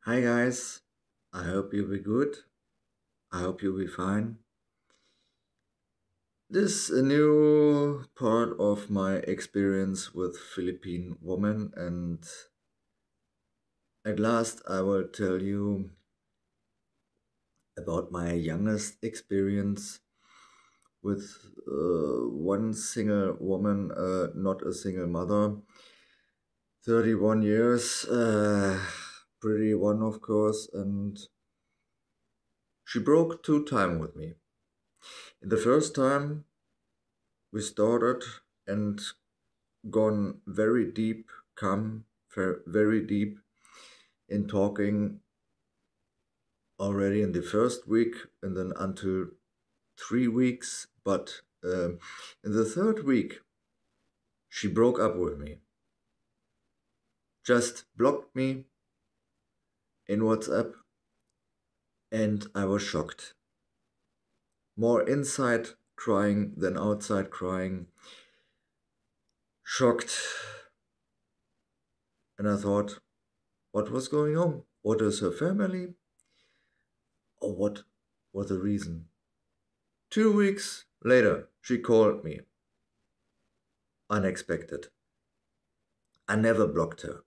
Hi guys, I hope you'll be good. I hope you'll be fine. This is a new part of my experience with Philippine women, and at last I will tell you about my youngest experience with one single woman, not a single mother. 31 years, pretty one of course, and she broke two times with me. In the first time, we started and gone very deep, come very deep in talking already in the first week and then until 3 weeks. But in the third week, she broke up with me, just blocked me in WhatsApp, and I was shocked. More inside crying than outside crying. Shocked. And I thought, what was going on? What is her family? Or what was the reason? 2 weeks later, she called me. Unexpected. I never blocked her.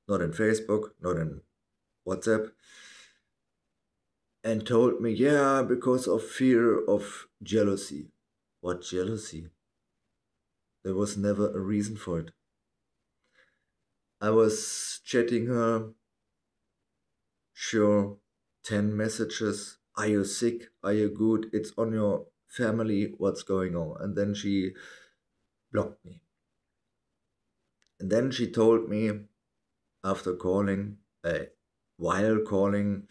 Not in Facebook, not in WhatsApp. And told me, yeah, because of fear of jealousy. What jealousy? There was never a reason for it. I was chatting her, sure, 10 messages. Are you sick? Are you good? It's on your family. What's going on? And then she blocked me. And then she told me after calling, while calling,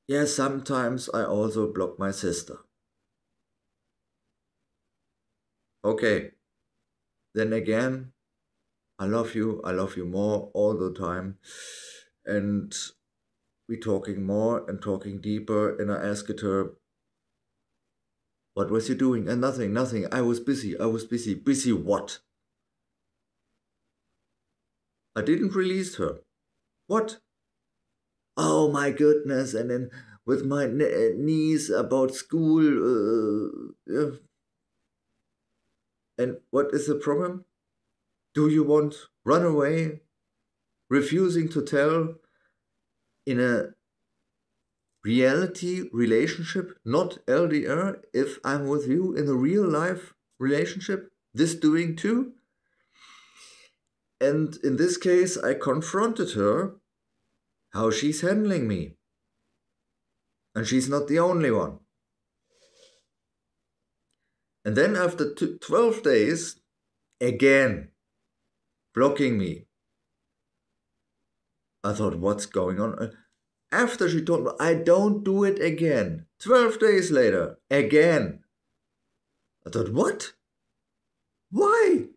yeah, sometimes I also block my sister. Okay, then again, I love you more all the time. And we talking more and talking deeper, and I asked her, what was you doing? And nothing. I was busy. Busy what? I didn't release her. What? Oh my goodness. And then with my niece about school. Yeah. And what is the problem? Do you want run away? Refusing to tell in a reality relationship, not LDR, if I'm with you in a real life relationship? This doing too? And in this case, I confronted her how she's handling me. And she's not the only one. And then after 12 days, again, blocking me. I thought, what's going on? After she told me, I don't do it again. 12 days later, again. I thought, what? Why?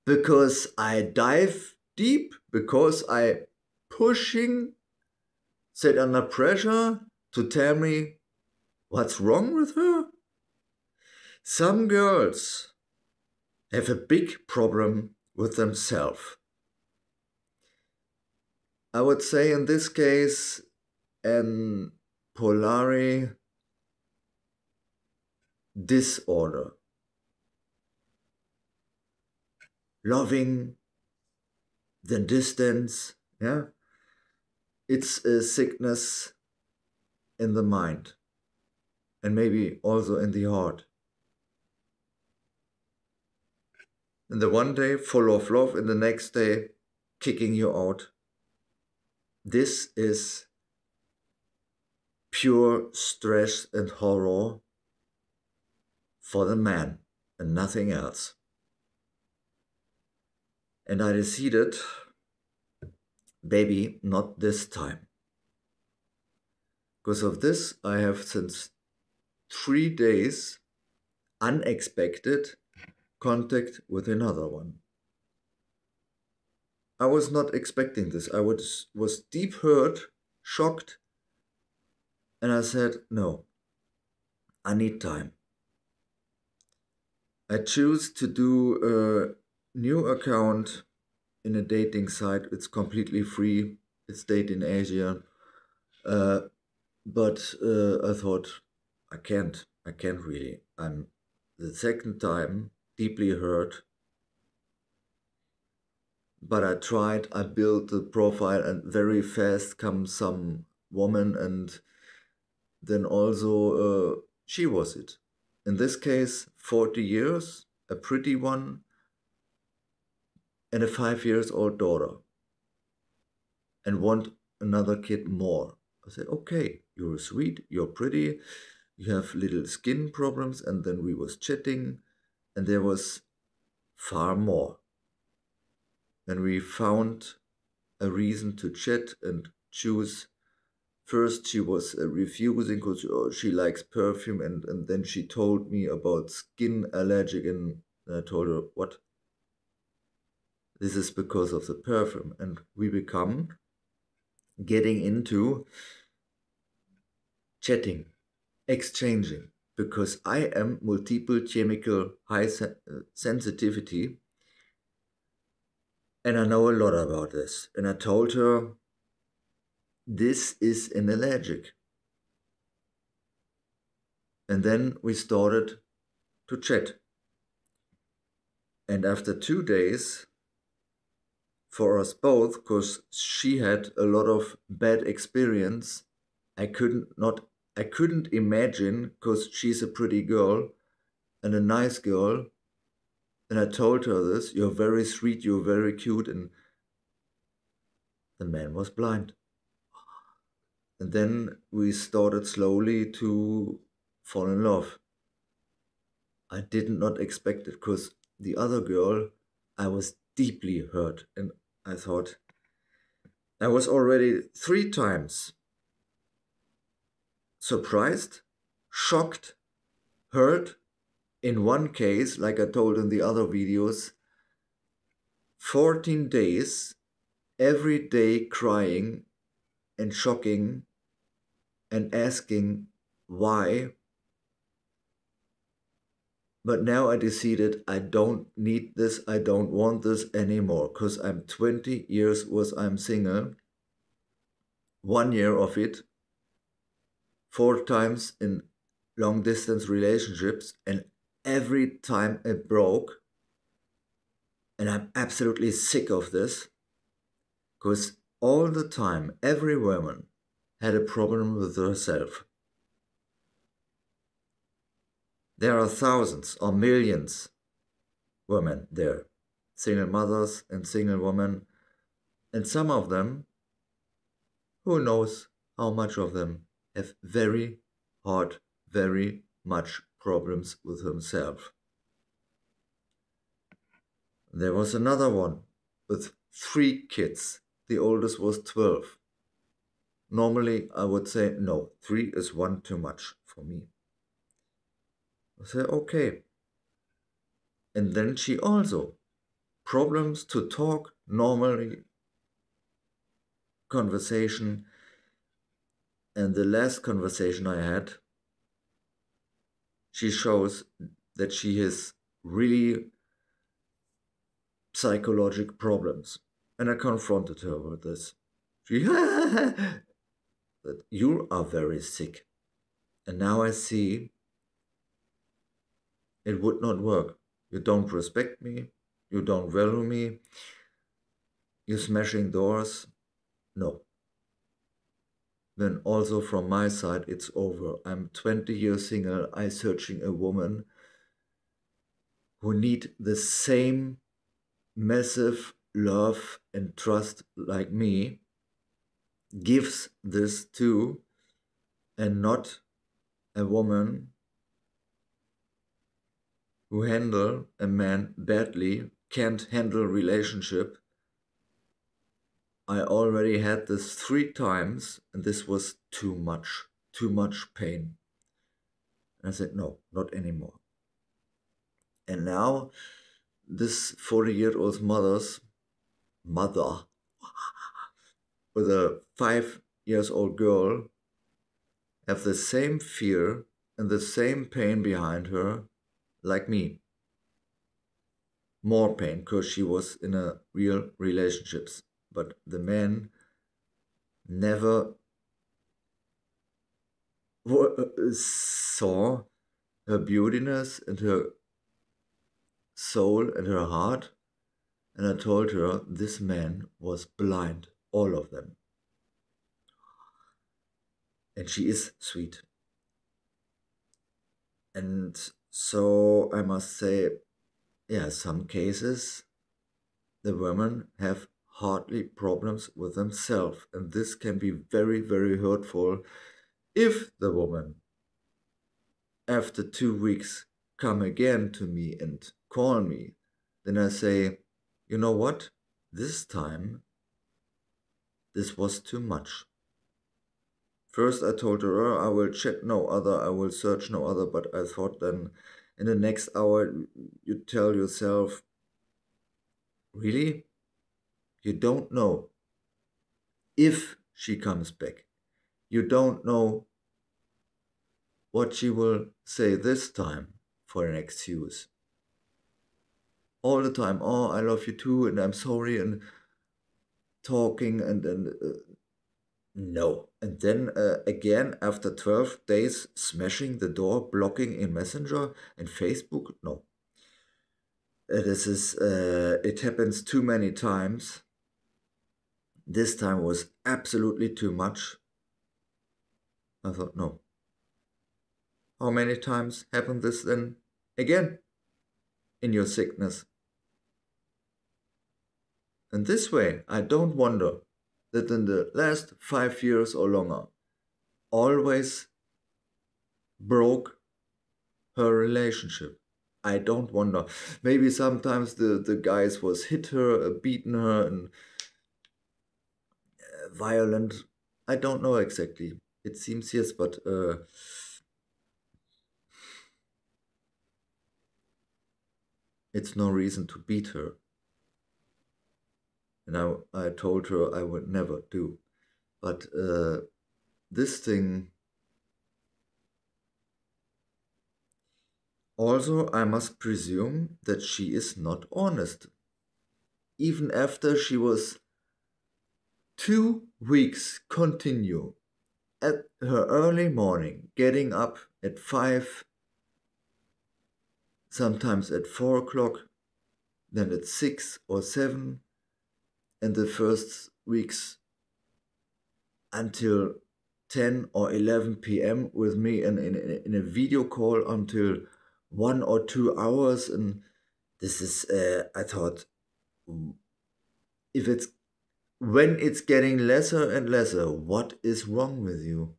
Because I dive deep, because I pushing, set under pressure to tell me what's wrong with her? Some girls have a big problem with themselves. I would say in this case, an polari disorder. Loving the distance, yeah? It's a sickness in the mind and maybe also in the heart. And the one day full of love, and the next day kicking you out. This is pure stress and horror for the man and nothing else. And I decided, baby, not this time. Because of this, I have since 3 days unexpected contact with another one. I was not expecting this. I was deep hurt, shocked, and I said, no, I need time. I choose to do a new account in a dating site. It's completely free. It's Date in Asia. Uh, but I thought, I can't really. I'm the second time deeply hurt. But I tried, I built the profile, and very fast comes some woman, and then also she was it. In this case, 40 years, a pretty one, and a 5 years old daughter, and want another kid more. I said, okay, you're sweet, you're pretty, you have little skin problems, and then we was chatting, and there was far more. And we found a reason to chat and choose. First, she was refusing because she likes perfume, and then she told me about skin allergic, and I told her, what? This is because of the perfume. And we become getting into chatting, exchanging, because I am multiple chemical high sensitivity, and I know a lot about this. And I told her, this is an allergic. And then we started to chat. And after 2 days, for us both, because she had a lot of bad experience, I couldn't imagine, because she's a pretty girl and a nice girl. And I told her this, you're very sweet, you're very cute, and the man was blind. And then we started slowly to fall in love. I did not expect it, because the other girl, I was deeply hurt. And I thought, I was already 3 times surprised, shocked, hurt. In one case, like I told in the other videos, 14 days, every day crying and shocking and asking why. But now I decided I don't need this, I don't want this anymore, because I'm 20 years I'm single, 1 year of it, 4 times in long distance relationships, and every time it broke. And I'm absolutely sick of this, because all the time, every woman had a problem with herself. There are thousands or millions women there, single mothers and single women, and some of them, who knows how much of them, have very hard, very much problems with himself. There was another one with 3 kids. The oldest was 12. Normally, I would say, no, 3 is one too much for me. I say, okay. And then she also, problems to talk normally, conversation. And the last conversation I had, she shows that she has really psychological problems. And I confronted her with this. She, that you are very sick. And now I see it would not work. You don't respect me. You don't value me. You're smashing doors. No. Then also from my side, it's over. I'm 20 years single. I'm searching a woman who need the same massive love and trust like me, gives this too, and not a woman who handle a man badly, can't handle relationship. I already had this 3 times, and this was too much pain. And I said, no, not anymore. And now this 40-year-old mother with a 5 years old girl have the same fear and the same pain behind her like me. more pain because she was in a real relationships. But the man never saw her beautiness and her soul and her heart. And I told her this man was blind, all of them. And she is sweet. And so I must say, yeah, some cases the women have hardly problems with themselves. And this can be very, very hurtful if the woman, after 2 weeks, come again to me and call me. Then I say, you know what? This time, this was too much. First, I told her, "Oh, I will check no other, I will search no other," but I thought then in the next hour, you tell yourself, really? You don't know if she comes back. You don't know what she will say this time for an excuse. All the time, oh, I love you too, and I'm sorry, and talking, and no. And then again, after 12 days, smashing the door, blocking in Messenger and Facebook, no. It happens too many times. This time was absolutely too much. I thought, no. How many times happened this then again in your sickness? And this way, I don't wonder that in the last 5 years or longer, always broke her relationship. I don't wonder. Maybe sometimes the guys was hit her, beaten her, and violent. I don't know exactly. It seems yes, but it's no reason to beat her. And I told her I would never do. But this thing, also, I must presume that she is not honest. Even after she was 2 weeks continue at her early morning, getting up at 5, sometimes at 4 o'clock, then at 6 or 7, and the first weeks until 10 or 11 p.m. with me in a video call until 1 or 2 hours. And this is, I thought, if it's when it's getting lesser and lesser, what is wrong with you?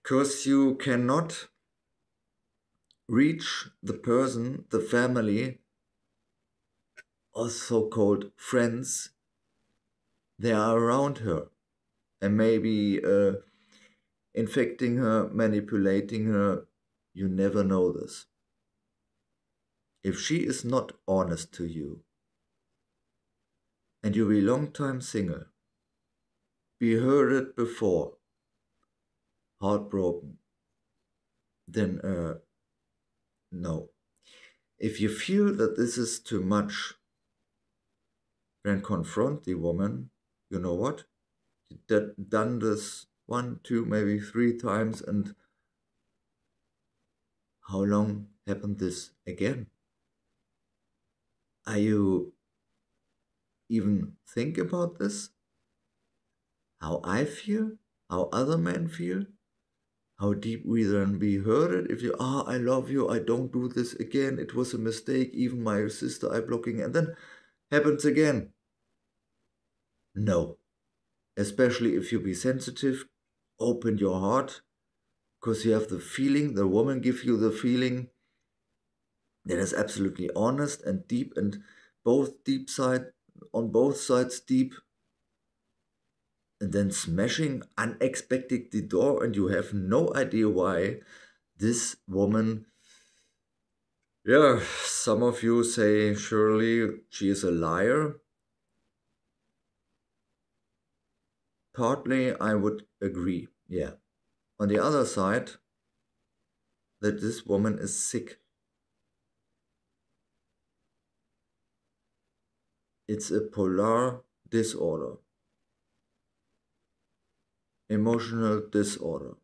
Because you cannot reach the person, the family, or so-called friends, they are around her and maybe infecting her, manipulating her. You never know this. If she is not honest to you and you be long time single, be heard it before, heartbroken, then no. If you feel that this is too much, then confront the woman. You know what? You done this 1, 2, maybe 3 times, and how long happened this again? Are you even think about this? How I feel? How other men feel? How deep we then be hurted if you, I love you, I don't do this again, it was a mistake, even my sister I blocking, and then happens again. No. Especially if you be sensitive, open your heart, because you have the feeling, the woman give you the feeling that is absolutely honest and deep, and both deep side, on both sides deep, and then smashing unexpected the door, and you have no idea why this woman, yeah, some of you say surely she is a liar. Partly I would agree, yeah. On the other side, that this woman is sick. It's a polar disorder, emotional disorder.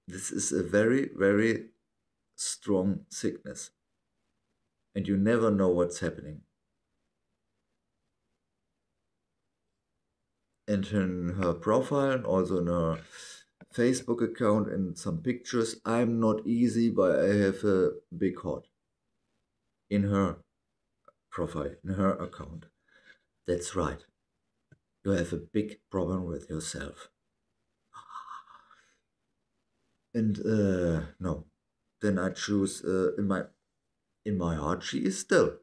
This is a very, very strong sickness, and you never know what's happening. And in her profile, also in her Facebook account and some pictures, I'm not easy, but I have a big heart. In her profile, in her account. That's right. You have a big problem with yourself. And no, then I choose in my heart she is still.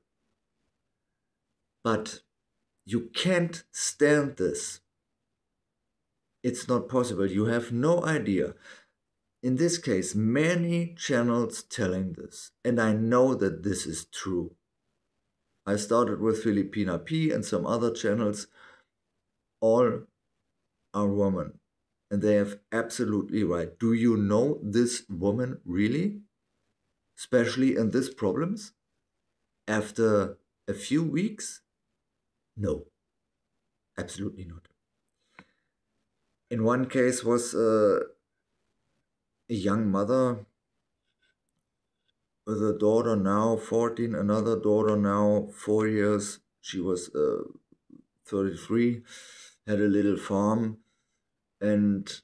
But you can't stand this. It's not possible. You have no idea. In this case, many channels telling this, and I know that this is true. I started with Filipina P and some other channels. All are women, and they have absolutely right. Do you know this woman really? Especially in these problems? After a few weeks? No, absolutely not. In one case was a young mother with a daughter now 14, another daughter now 4 years. She was 33, had a little farm, and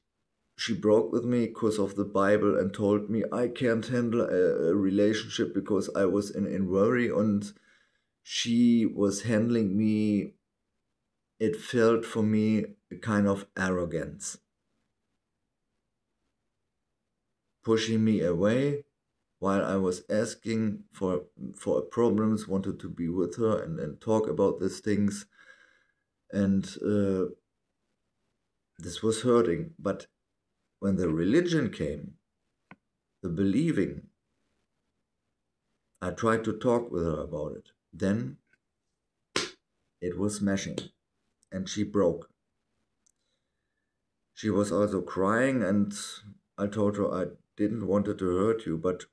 she broke with me because of the Bible and told me I can't handle a relationship because I was in worry, and she was handling me. It felt for me a kind of arrogance, pushing me away while I was asking for problems, wanted to be with her and talk about these things. And this was hurting. But when the religion came, the believing, I tried to talk with her about it. Then it was smashing, and she broke. She was also crying, and I told her I didn't want it to hurt you, but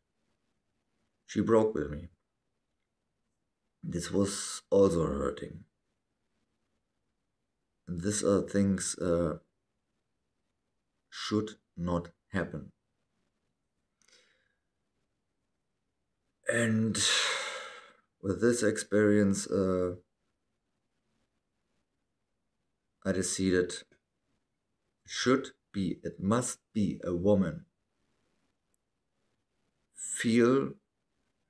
she broke with me. This was also hurting. And these are things should not happen. And with this experience, I decided it must be a woman. Feel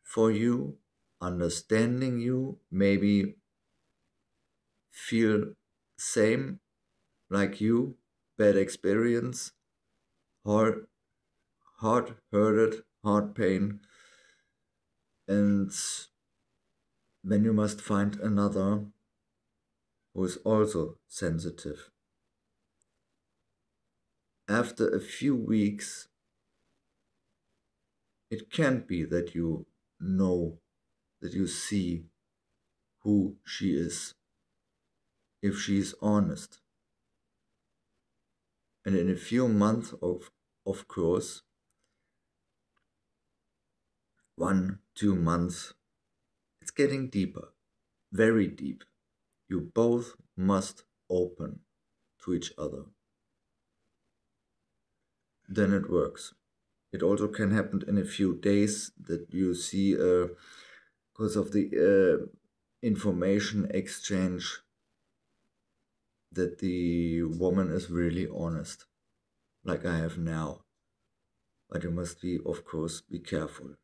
for you, understanding you, maybe feel same like you, bad experience, heart hurted, heart pain, and then you must find another who is also sensitive. After a few weeks, it can't be that you know, that you see who she is, if she is honest. And in a few months, of course, 1, 2 months, it's getting deeper, very deep. You both must open to each other. Then it works. It also can happen in a few days that you see, because of the information exchange, that the woman is really honest, like I have now. But you must be, of course, be careful.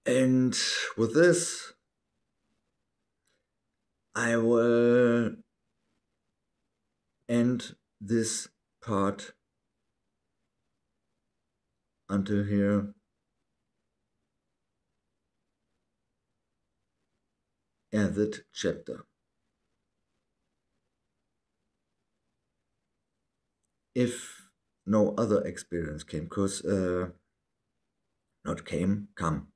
And with this, I will end this part until here. That chapter. If no other experience came, because not came, come.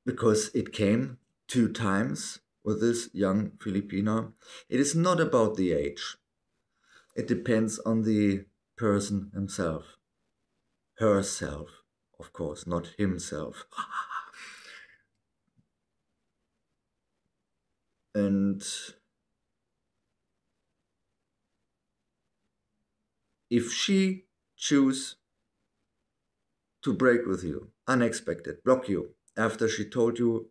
Because it came 2 times with this young Filipina. It is not about the age. It depends on the person himself. herself, of course, not himself. And if she choose to break with you, unexpected, block you, after she told you,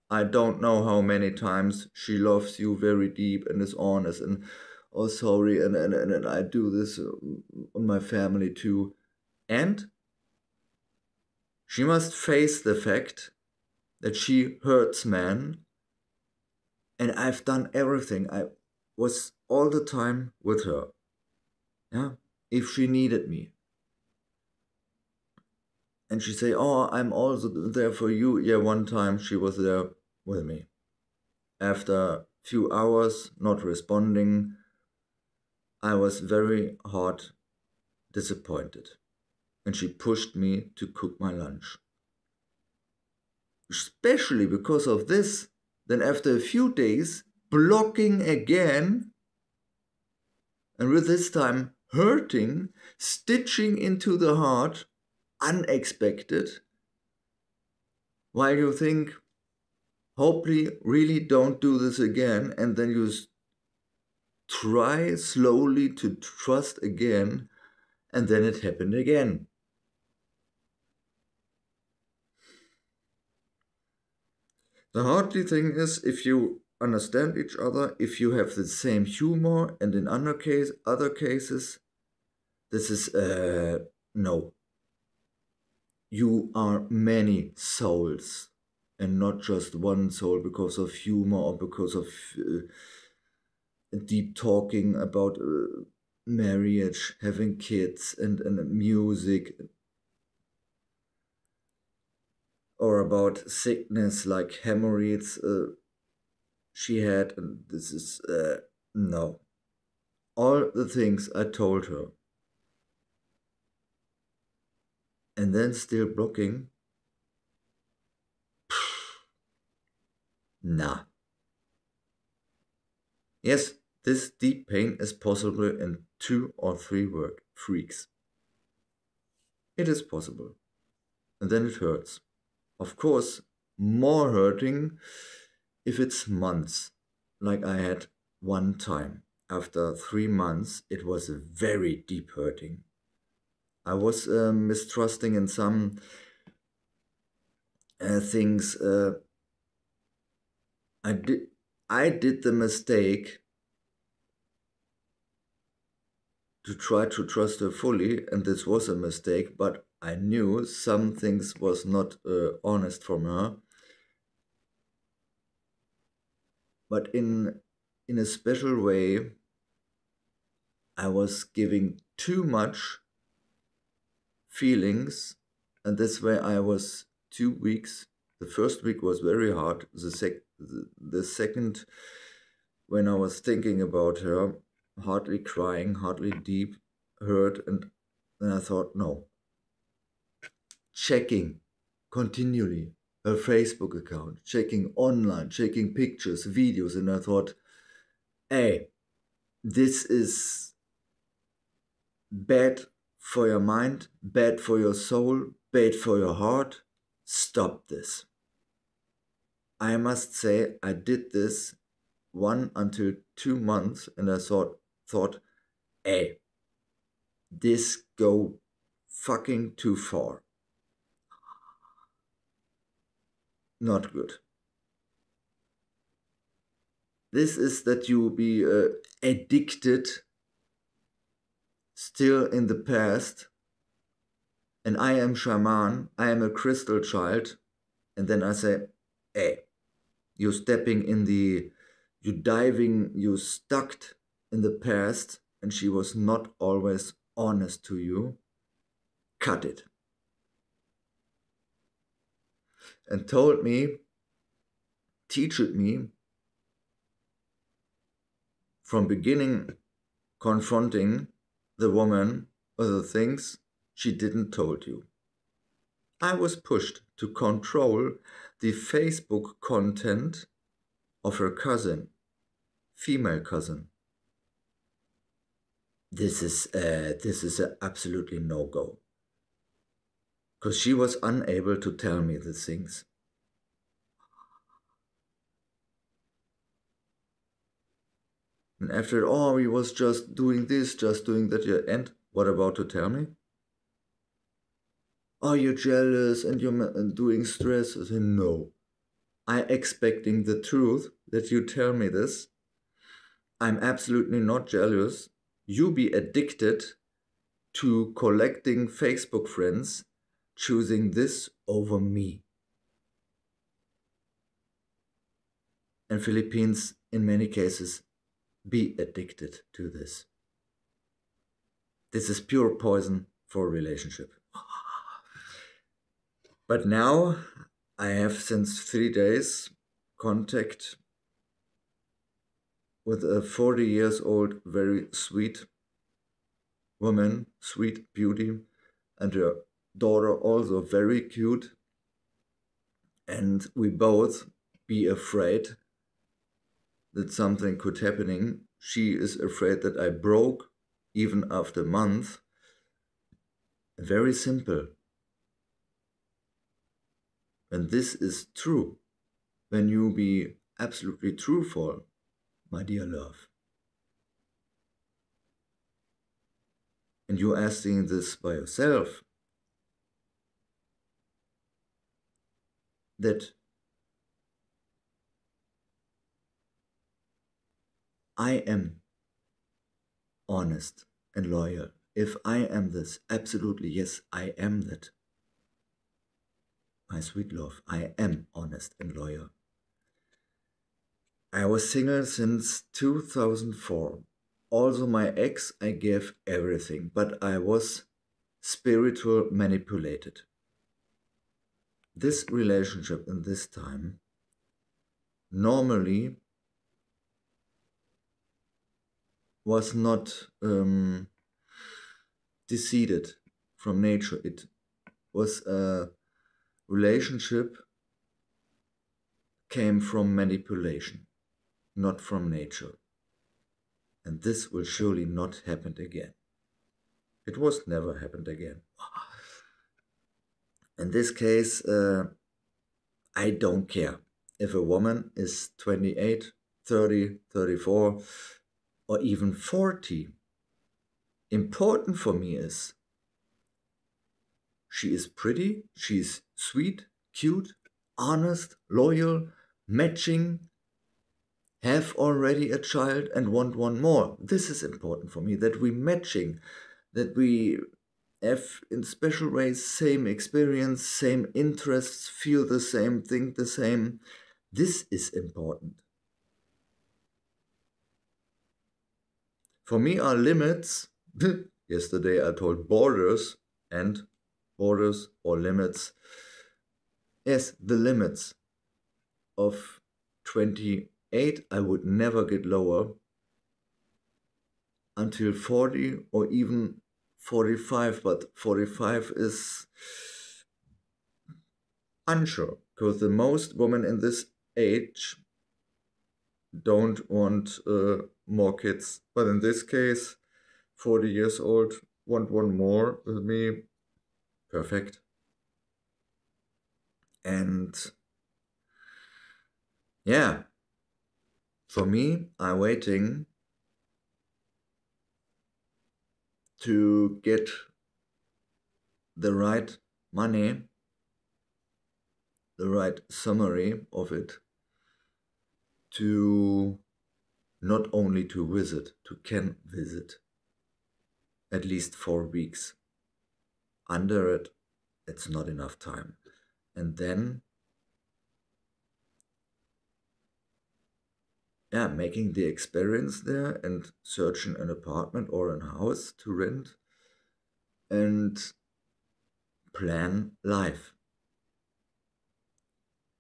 I don't know how many times, she loves you very deep and is honest and, oh, sorry, and I do this on my family too. And she must face the fact that she hurts men, and I've done everything. I was all the time with her. Yeah, if she needed me. And she say, oh, I'm also there for you. Yeah, one time she was there with me. After a few hours not responding, I was very hard disappointed. And she pushed me to cook my lunch. Especially because of this, then after a few days, blocking again, and with this time hurting, stitching into the heart, unexpected, while you think, hopefully, really don't do this again, and then you try slowly to trust again, and then it happened again. The hardly thing is, if you understand each other, if you have the same humor, and in other cases, this is no. You are many souls, and not just one soul because of humor or because of deep talking about marriage, having kids, and music, or about sickness like hemorrhoids she had, and this is no. All the things I told her, and then still blocking. Nah. Yes, this deep pain is possible in 2 or 3 weeks. It is possible. And then it hurts. Of course, more hurting if it's months, like I had one time. After 3 months, it was a very deep hurting. I was mistrusting in some things. I did the mistake to try to trust her fully, and this was a mistake, but I knew some things was not honest from her. But in a special way, I was giving too much feelings, and this way I was 2 weeks. The first week was very hard. The second, when I was thinking about her, hardly crying, hardly deep, hurt, and then I thought, no. Checking continually her Facebook account, checking online, checking pictures, videos, and I thought, hey, this is bad for your mind, bad for your soul, bad for your heart. Stop this. I must say, I did this 1 until 2 months, and I thought, hey, this go fucking too far. Not good. This is that you be addicted still in the past, and I am shaman, I am a crystal child, and then I say, hey, you're stepping in you diving, you stuck in the past, and she was not always honest to you. Cut it. And told me, teach it me, from beginning confronting the woman or the things she didn't told you. I was pushed to control the Facebook content of her cousin, female cousin. This is a absolutely no-go. because she was unable to tell me the things. And after, oh, he was just doing this, just doing that. Yeah. And what about to tell me? Oh, you're jealous and you're doing stress. I said, no. I expecting the truth that you tell me this. I'm absolutely not jealous. You be addicted to collecting Facebook friends, choosing this over me. And Philippines, in many cases, be addicted to this. This is pure poison for a relationship. But now I have since 3 days contact with a 40 years old, very sweet woman, sweet beauty, and her daughter also very cute. And we both be afraid that something could happening. She is afraid that I broke even after a month. Very simple. And this is true. When you be absolutely truthful, my dear love. And you're asking this by yourself, that I am honest and loyal. If I am this, absolutely, yes, I am that. My sweet love, I am honest and loyal. I was single since 2004. Also my ex, I gave everything, but I was spiritual manipulated. This relationship in this time normally was not decided from nature. It was a relationship came from manipulation, not from nature. And this will surely not happen again. It was never happened again. In this case, I don't care if a woman is 28, 30, 34, or even 40. Important for me is she is pretty, she's sweet, cute, honest, loyal, matching, have already a child and want one more. This is important for me, that we matching, that we have in special ways same experience, same interests, feel the same, think the same. This is important. For me are limits. Yesterday I told borders and borders or limits. Yes, the limits of 28 I would never get lower until 40 or even 45, but 45 is unsure because the most women in this age don't want more kids. But in this case, 40 years old, want one more with me, perfect. And yeah, for me, I'm waiting to get the right money, the right summary of it, to not only to visit, to can visit at least 4 weeks. Under it, it's not enough time. And then, yeah, making the experience there and searching an apartment or a house to rent and plan life.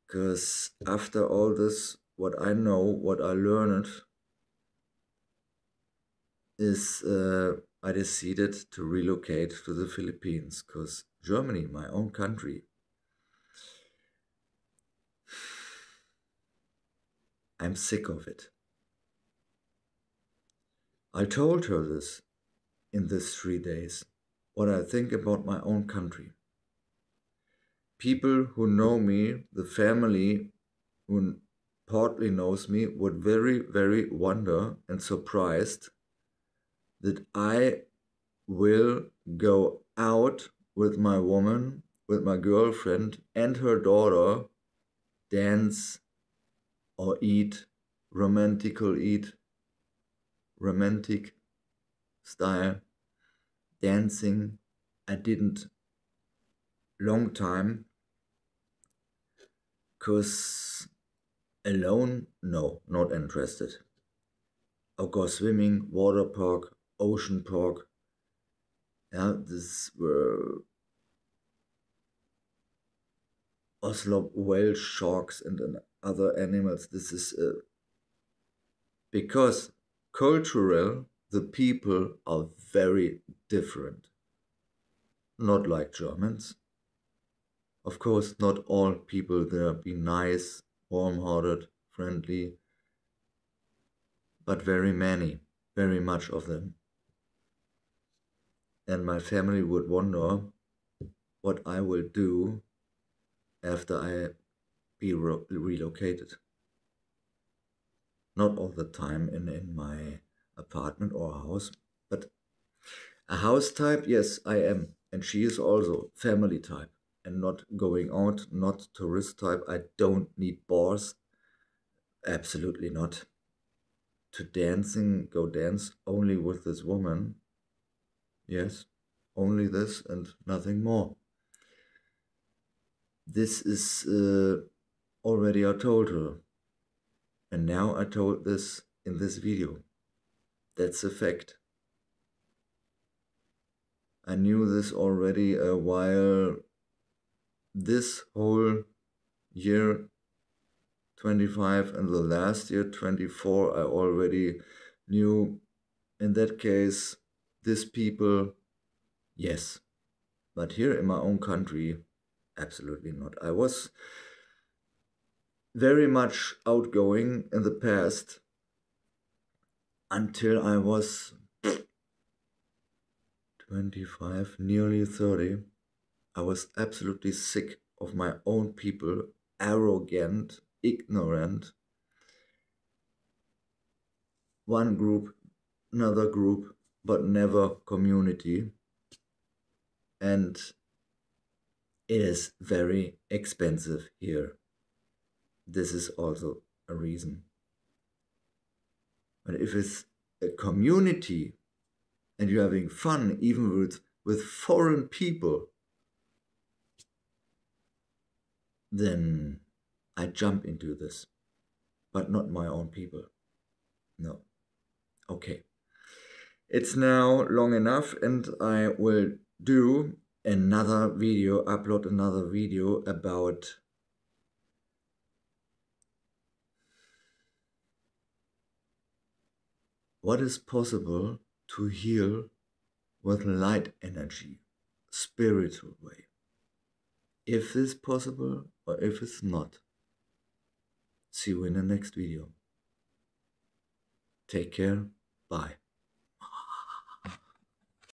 Because after all this, what I know, what I learned, is I decided to relocate to the Philippines because Germany, my own country, I'm sick of it. I told her this in these 3 days, what I think about my own country. people who know me, the family who partly knows me, would very, very wonder and surprised that I will go out with my woman, with my girlfriend and her daughter, dance or eat romantic style, dancing. I didn't long time, cause alone, no, not interested. I'll go swimming, water park, ocean park. Yeah, this were Oslo whale sharks and other animals. This is because cultural, the people are very different. Not like Germans. Of course, not all people there be nice, warm-hearted, friendly, but very much of them. And my family would wonder what I will do after I be relocated. Not all the time in my apartment or house, but a house type, yes, I am. And she is also family type and not going out, not tourist type. I don't need bars. Absolutely not. To dancing, go dance only with this woman. Yes, only this and nothing more. This is already I told her. And now I told this in this video. That's a fact. I knew this already while this whole year 25 and the last year 24 I already knew in that case these people, yes, but here in my own country, absolutely not. I was very much outgoing in the past until I was 25, nearly 30. I was absolutely sick of my own people, arrogant, ignorant. One group, another group, but never community. And it is very expensive here. This is also a reason. But if it's a community and you're having fun even with foreign people, then I jump into this, but not my own people. No. Okay. It's now long enough and I will do another video, upload another video about what is possible to heal with light energy, spiritual way. If it's possible or if it's not. See you in the next video. Take care. Bye.